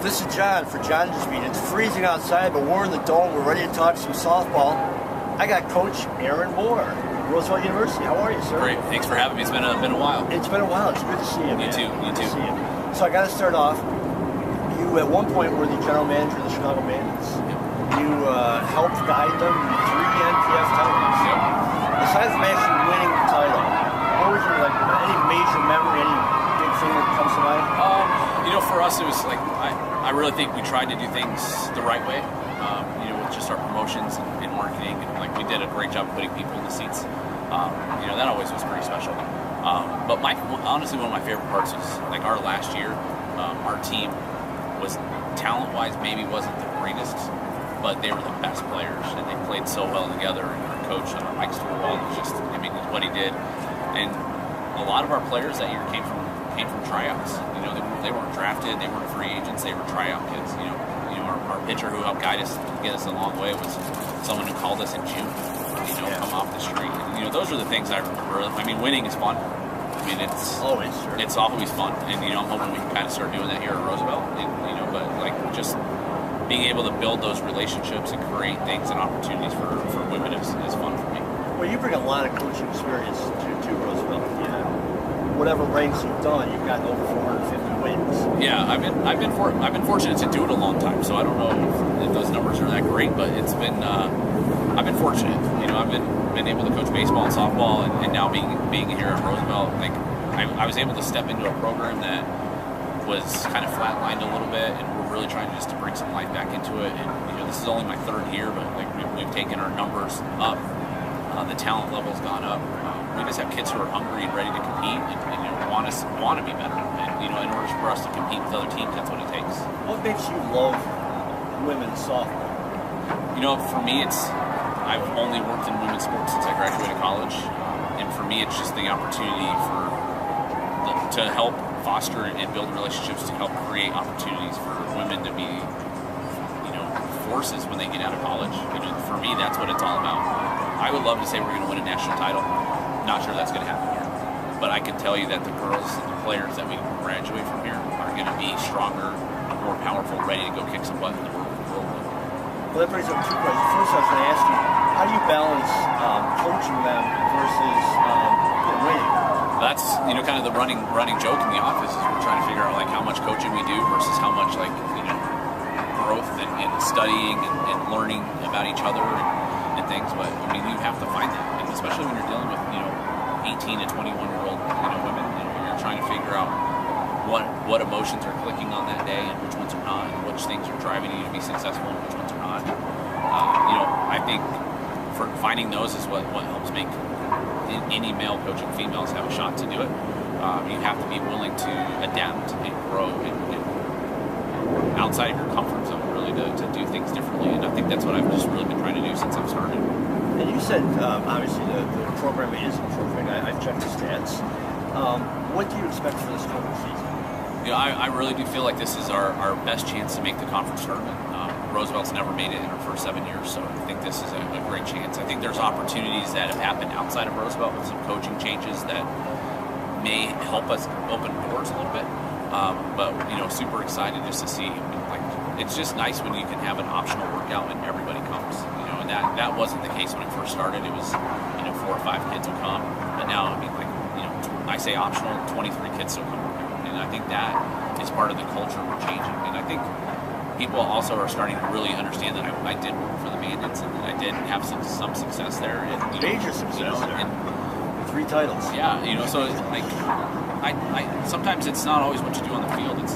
This is John for John's Beat. It's freezing outside, but we're in the dome. We're ready to talk some softball. I got Coach Aaron Moore, Roosevelt University. How are you, sir? Great. Thanks for having me. It's been a while. It's been a while. It's good to see you, man. You too. You too. Good to see you. So I got to start off. You at one point were the general manager of the Chicago Bandits. Yep. You helped guide them to 3 NPF titles. Yep. Aside from actually winning the title, what was your any major memory, any big thing that comes to mind? For us, it was like I really think we tried to do things the right way. With just our promotions and marketing, and like we did a great job putting people in the seats. That always was pretty special. But honestly, one of my favorite parts was like our last year. Our team was talent-wise maybe wasn't the greatest, but they were the best players, and they played so well together. And our coach, Mike Stewart, was what he did. And a lot of our players that year came from tryouts. They weren't drafted, they weren't free agents, they were tryout kids. Our pitcher who helped guide us to get us a long way was someone who called us in June. Come off the street. And, those are the things I remember. Winning is fun. It's always fun. And I'm hoping we can kind of start doing that here at Roosevelt. But just being able to build those relationships and create things and opportunities for women is fun for me. Well, you bring a lot of coaching experience to Roosevelt. Whatever ranks you've done, you've gotten over 450 wins. Yeah, I've been fortunate to do it a long time, so I don't know if those numbers are that great, but it's been I've been fortunate. I've been able to coach baseball and softball, and now being here at Roosevelt, I was able to step into a program that was kind of flatlined a little bit, and we're really trying just to bring some life back into it. And this is only my 3rd year, but we've taken our numbers up. The talent level's gone up. We just have kids who are hungry and ready to compete, and want to be better. And in order for us to compete with other teams, that's what it takes. What makes you love women's softball? For me, I've only worked in women's sports since I graduated college, and for me, it's just the opportunity to help foster and build relationships to help create opportunities for women to be, forces when they get out of college. For me, that's what it's all about. I would love to say we're going to win a national title. Not sure that's going to happen here. But I can tell you that the girls and the players that we graduate from here are going to be stronger, more powerful, ready to go kick some butt in the world. Well, that brings up 2 questions. First, I was going to ask you, how do you balance coaching them versus winning? That's kind of the running joke in the office is we're trying to figure out how much coaching we do versus how much growth and studying and learning about each other and things. But you have to find that, and especially when you're dealing with 18 to 21-year-old women, you're trying to figure out what emotions are clicking on that day and which ones are not, and which things are driving you to be successful and which ones are not. I think for finding those is what helps make any male coaching females have a shot to do it. You have to be willing to adapt and grow and outside of your comfort zone, really, to do things differently. And I think that's what I've just really been trying to do since I've started. And you said, obviously, the program is improving. I've checked the stats. What do you expect for this coming season? I really do feel like this is our best chance to make the conference tournament. Roosevelt's never made it in our first 7 years, so I think this is a great chance. I think there's opportunities that have happened outside of Roosevelt with some coaching changes that may help us open doors a little bit. But super excited just to see. It's just nice when you can have an optional workout and everybody comes. And that wasn't the case when it first started. It was 4 or 5 kids would come, but now I say optional, 23 kids still come work out. And I think that is part of the culture we're changing. And I think people also are starting to really understand that I did work for the Bandits and that I did have some success there. And, major success there. And 3 titles. Yeah, so I sometimes it's not always what you do on the field. It's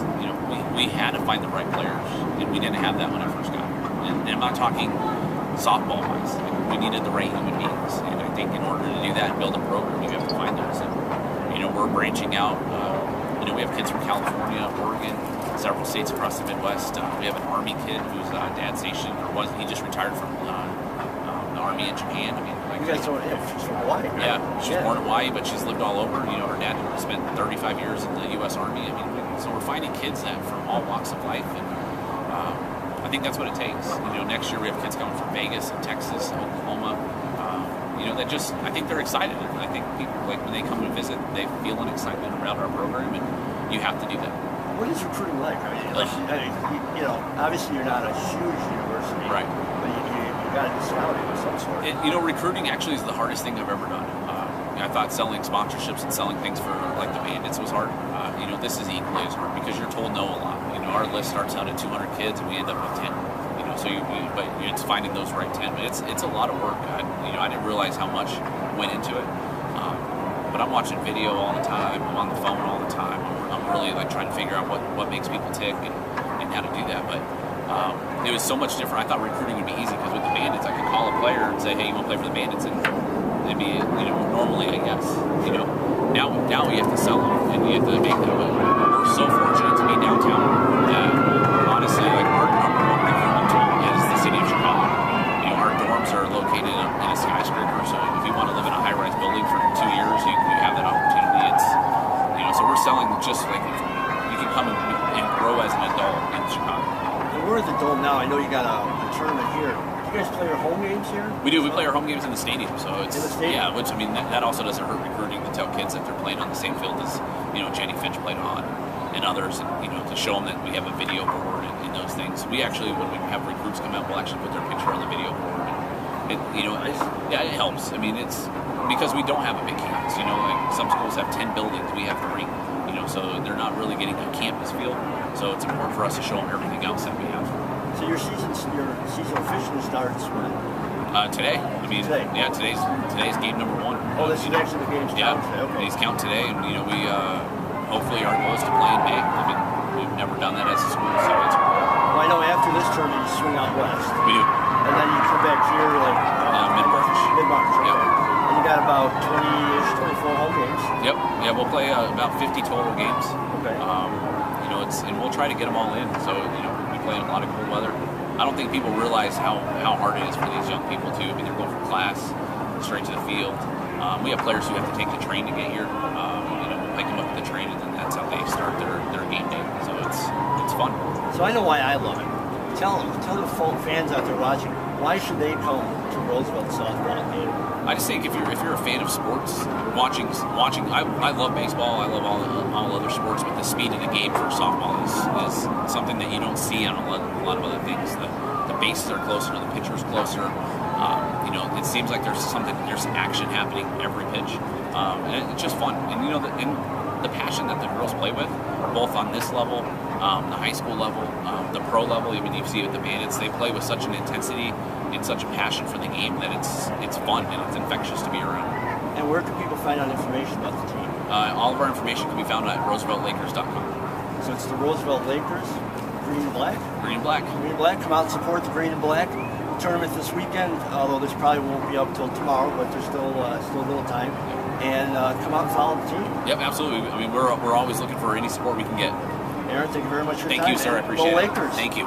we had to find the right players, and we didn't have that when I first got here. And I'm not talking softball wise. We needed the right human beings, and I think in order to do that and build a program, you have to find those. And we're branching out. We have kids from California, Oregon, several states across the Midwest. We have an Army kid whose dad stationed he just retired from the Army in Japan. You guys don't she's from Hawaii, right? Yeah, she's born in Hawaii, but she's lived all over. Her dad spent 35 years in the U.S. Army. So we're finding kids that from all walks of life, and I think that's what it takes. Next year we have kids coming from Vegas and Texas, Oklahoma. I think they're excited. And I think people, when they come to visit, they feel an excitement around our program, and you have to do that. What is recruiting like? I mean, you know, obviously you're not a huge university, right? But you got to do scouting of some sort. You know, recruiting actually is the hardest thing I've ever done. I thought selling sponsorships and selling things for like the Bandits was hard. You know, this is equally as hard because you're told no a lot. You know, our list starts out at 200 kids and we end up with 10. You know, so but it's finding those right 10. But it's a lot of work. You know, I didn't realize how much went into it. But I'm watching video all the time. I'm on the phone all the time. I'm really like trying to figure out what makes people tick and how to do that. But it was so much different. I thought recruiting would be easy because with the Bandits, I could call a player and say, "Hey, you want to play for the Bandits?" And it'd be, you know, normally I guess, you know. Now we have to sell them and you have to make them. But we're so fortunate to be downtown. Honestly, like our number one recruitment tool is the city of Chicago. You know, our dorms are located in a skyscraper, so if you want to live in a high-rise building for 2 years, you have that opportunity. It's, you know, so we're selling just like you can come and grow as an adult in Chicago. And we're at the Dome now. I know you got a tournament here. You guys play your home games here? We do. We play our home games in the stadium, so it's in the stadium? Yeah. Which I mean, that also doesn't hurt recruiting to tell kids that they're playing on the same field as, you know, Jenny Finch played on, and others, and, you know, to show them that we have a video board and those things. We actually, when we have recruits come out, we'll actually put their picture on the video board. And you know, yeah, it helps. I mean, it's because we don't have a big campus. You know, like some schools have 10 buildings, we have 3. You know, so they're not really getting a campus feel. So it's important for us to show them everything else that we have. So your season officially starts when? Today. I mean, today. Yeah, today's game number 1. Oh, this is actually the game's yeah, count today. Okay. These count today, and you know, we hopefully our goal is to play in May. I mean, we've never done that as a school, so it's. Well, I know after this tournament you swing out west. We do. And then you come back here like mid-March. Mid-March. Okay. Yep. And you got about 20-ish, 24 home games. Yep. Yeah, we'll play about 50 total games. Okay. You know, and we'll try to get them all in. So you know, we play in a lot of cold weather. I don't think people realize how hard it is for these young people too. I mean, they're going from class straight to the field. We have players who have to take the train to get here. You know, we'll pick them up at the train, and then that's how they start their game day. So it's fun. So I know why I love it. Tell the fans out there watching, why should they come to Roosevelt softball game? I just think if you're a fan of sports, watching. I love baseball. I love all other sports, but the speed of the game for softball is something that you don't see on a lot of other things. The bases are closer, the pitcher's closer. You know, it seems like there's action happening every pitch, and it's just fun. And you know, the passion that the girls play with, both on this level, the high school level, the pro level. I mean, you see with the Bandits, they play with such an intensity and such a passion for the game that it's fun and it's infectious to be around. And where can people find out information about the team? All of our information can be found at RooseveltLakers.com. So it's the Roosevelt Lakers, green and black? Green and black. Green and black. Come out and support the green and black tournament this weekend, although this probably won't be up till tomorrow, but there's still a little time. And come out and follow the team. Yep, absolutely. I mean, we're always looking for any support we can get. Aaron, thank you very much for your time. Thank you, sir. I appreciate it. Go Lakers. Thank you.